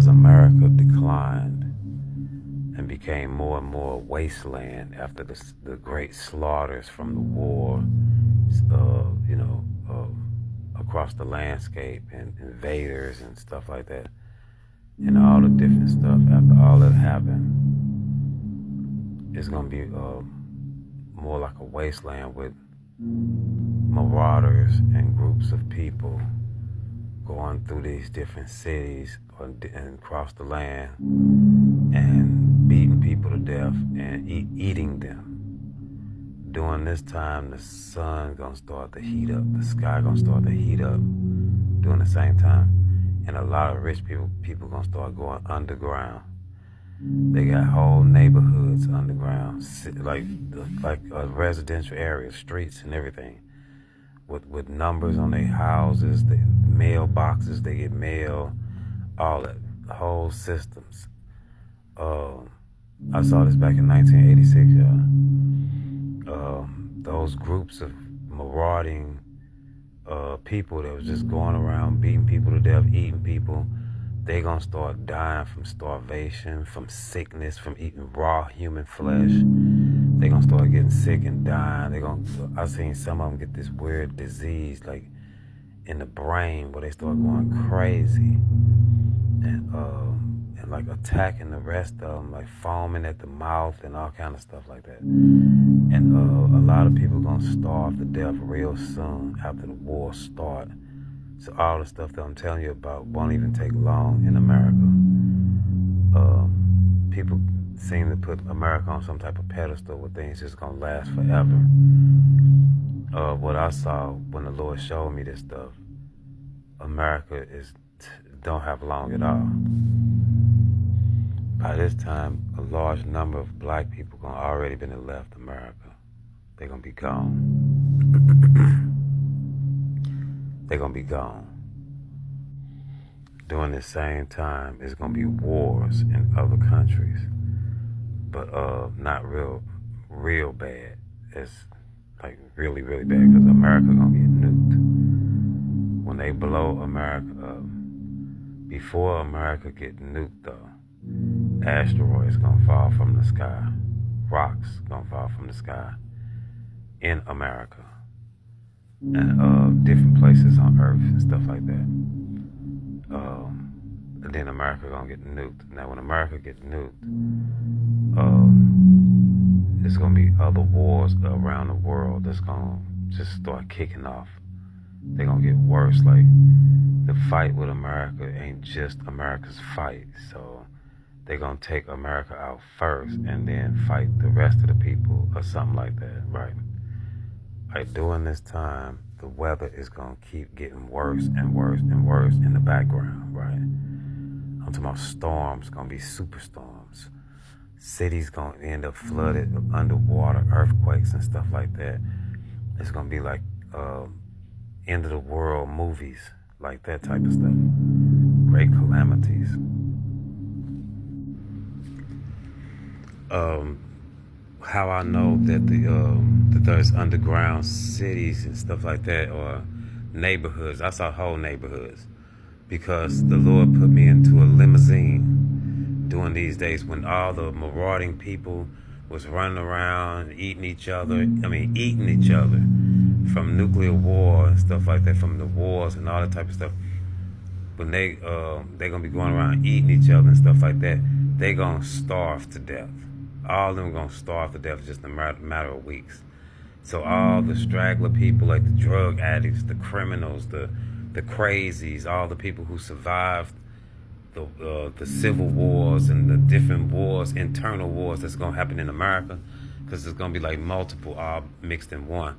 as America declined and became more and more wasteland after the great slaughters from the war, across the landscape and invaders and stuff like that, and all the different stuff. After all that happened, it's gonna be more like a wasteland with marauders and groups of people going through these different cities and across the land and beating people to death and eating them. During this time, the sun gonna start to heat up. The sky gonna start to heat up during the same time, and a lot of rich people gonna start going underground. They got whole neighborhoods underground, like residential areas, streets, and everything, with numbers on their houses, the mailboxes. They get mail, all that, the whole systems. I saw this back in 1986, y'all. Those groups of marauding people that was just going around beating people to death, eating people, they gonna start dying from starvation, from sickness, from eating raw human flesh. They gonna start getting sick and dying. I seen some of them get this weird disease, like in the brain, where they start going crazy and like attacking the rest of them, like foaming at the mouth and all kind of stuff like that. And a lot of people gonna starve to death real soon after the war start. So all the stuff that I'm telling you about won't even take long in America. People seem to put America on some type of pedestal where things just gonna last forever. What I saw when the Lord showed me this stuff, America don't have long at all. By this time, a large number of black people gonna already been left America. They're gonna be gone. They're gonna be gone. During this same time, it's gonna be wars in other countries, but not real bad. It's like really, really bad, because America gonna get nuked. When they blow America up, before America get nuked though, asteroids gonna fall from the sky, rocks gonna fall from the sky in America, and different places on Earth and stuff like that. And then America gonna get nuked. Now, when America gets nuked, it's gonna be other wars around the world that's gonna just start kicking off. They're gonna get worse. Like, the fight with America ain't just America's fight. So they're gonna take America out first and then fight the rest of the people or something like that, right? Like, during this time, the weather is gonna keep getting worse and worse and worse in the background, right? I'm talking about storms, gonna be superstorms. Cities gonna end up flooded, underwater, earthquakes and stuff like that. It's gonna be like end of the world movies, like that type of stuff. Great calamities. How I know that that there's underground cities and stuff like that, or neighborhoods. I saw whole neighborhoods, because the Lord put me into a limousine during these days when all the marauding people was running around eating each other from nuclear war and stuff like that, from the wars and all that type of stuff. When they gonna be going around eating each other and stuff like that, they gonna starve to death. All of them gonna starve to death just in a matter of weeks. So all the straggler people, like the drug addicts, the criminals, the crazies, all the people who survived the civil wars and the different wars, internal wars that's gonna happen in America, because it's gonna be like multiple all mixed in one.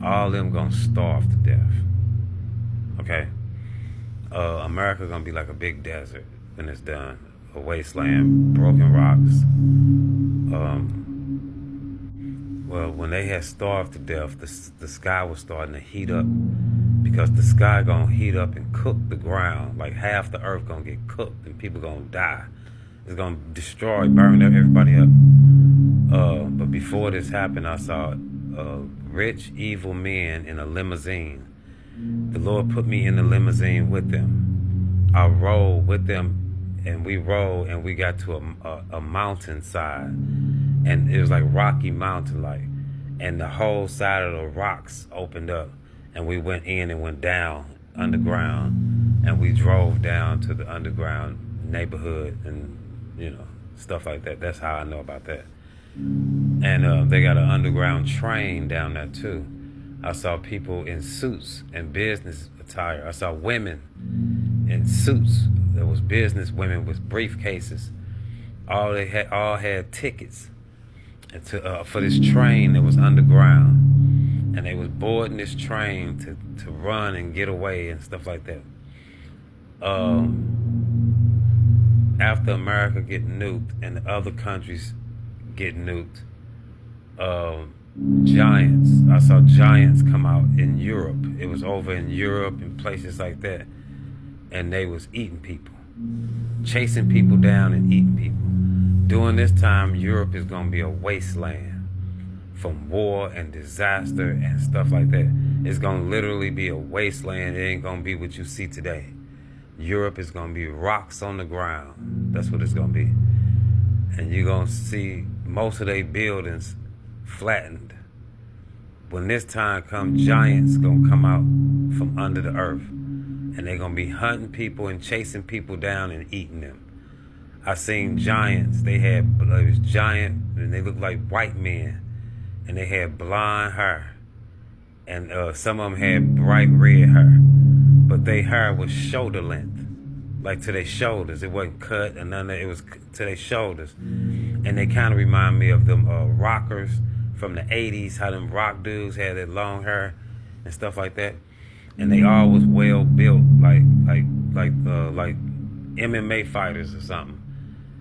All of them gonna starve to death. Okay? America gonna be like a big desert when it's done. A wasteland, broken rocks. Well, when they had starved to death, the sky was starting to heat up, because the sky gonna heat up and cook the ground. Like, half the earth gonna get cooked and people gonna die. It's gonna destroy, burn everybody up. But before this happened, I saw rich, evil men in a limousine. The Lord put me in the limousine with them. I rode with them and we rode, and we got to a mountainside, and it was like Rocky Mountain like, and the whole side of the rocks opened up, and we went in and went down underground, and we drove down to the underground neighborhood and stuff like that. That's how I know about that. And they got an underground train down there too. I saw people in suits and business attire. I saw women in suits. There was business women with briefcases. All had tickets for this train that was underground, and they was boarding this train to run and get away and stuff like that. After America get nuked and the other countries get nuked, giants. I saw giants come out in Europe. It was over in Europe and places like that, and they was eating people, chasing people down and eating people. During this time, Europe is going to be a wasteland from war and disaster and stuff like that. It's going to literally be a wasteland. It ain't going to be what you see today. Europe is going to be rocks on the ground. That's what it's going to be. And you're going to see most of their buildings flattened. When this time comes, giants going to come out from under the earth. And they're going to be hunting people and chasing people down and eating them. I seen giants. It was giant, and they looked like white men. And they had blonde hair. And some of them had bright red hair. But their hair was shoulder length, like to their shoulders. It wasn't cut and none of it was to their shoulders. And they kind of remind me of them rockers from the 80s, how them rock dudes had that long hair and stuff like that. And they all was well built, like MMA fighters or something.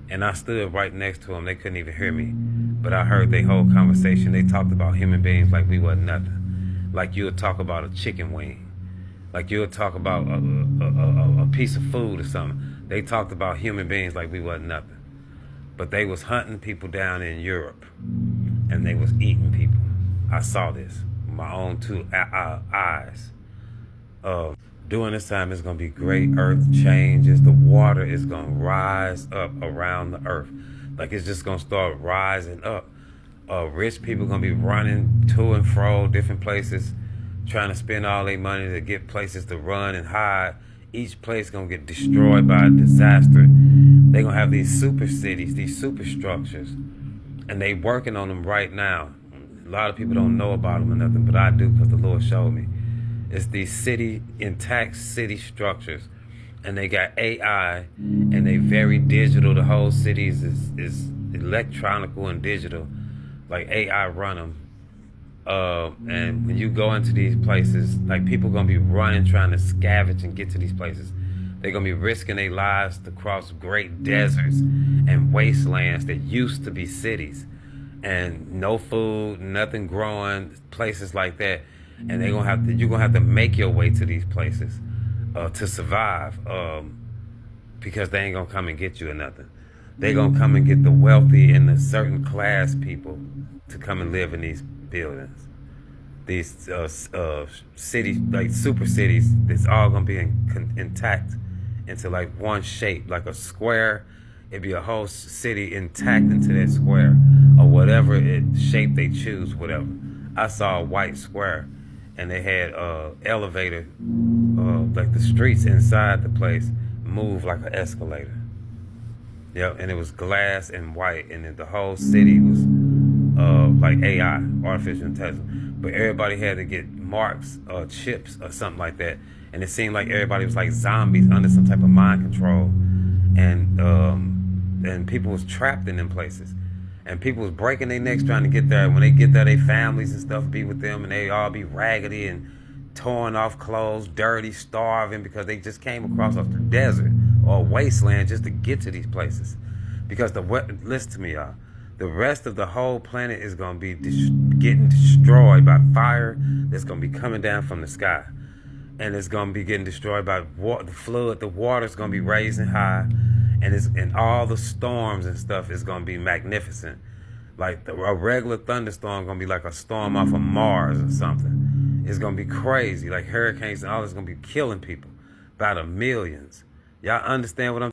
And I stood right next to them. They couldn't even hear me, but I heard their whole conversation. They talked about human beings like we wasn't nothing. Like you would talk about a chicken wing. Like you would talk about a piece of food or something. They talked about human beings like we wasn't nothing. But they was hunting people down in Europe, and they was eating people. I saw this with my own two eyes. During this time, it's going to be great earth changes. The water is going to rise up around the earth. Like it's just going to start rising up. Rich people going to be running to and fro different places, trying to spend all their money to get places to run and hide. Each place going to get destroyed by a disaster. They're going to have these super cities, these super structures, and they working on them right now. A lot of people don't know about them or nothing, but I do because the Lord showed me. It's these intact city structures, and they got AI, and they very digital. The whole cities is electronical and digital, like AI run them. And when you go into these places, like people gonna be running, trying to scavenge and get to these places. They're gonna be risking their lives to cross great deserts and wastelands that used to be cities, and no food, nothing growing, places like that. And you're gonna have to make your way to these places to survive, because they ain't gonna come and get you or nothing. They gonna come and get the wealthy and the certain class people to come and live in these buildings, these cities, like super cities. That's all gonna be intact into like one shape, like a square. It'd be a whole city intact into that square, or whatever shape they choose, whatever. I saw a white square, and they had elevator, like the streets inside the place moved like an escalator. Yep, and it was glass and white, and then the whole city was like AI, artificial intelligence. But everybody had to get marks or chips or something like that, and it seemed like everybody was like zombies under some type of mind control, and people was trapped in them places. And people was breaking their necks trying to get there. When they get there, their families and stuff be with them, and they all be raggedy and torn off clothes, dirty, starving, because they just came across off the desert or a wasteland just to get to these places. Because listen to me, y'all. The rest of the whole planet is going to be getting destroyed by fire that's going to be coming down from the sky. And it's going to be getting destroyed by the flood. The water's going to be raising high. And all the storms and stuff is going to be magnificent. Like a regular thunderstorm going to be like a storm off of Mars or something. It's going to be crazy. Like hurricanes and all this going to be killing people by the millions. Y'all understand what I'm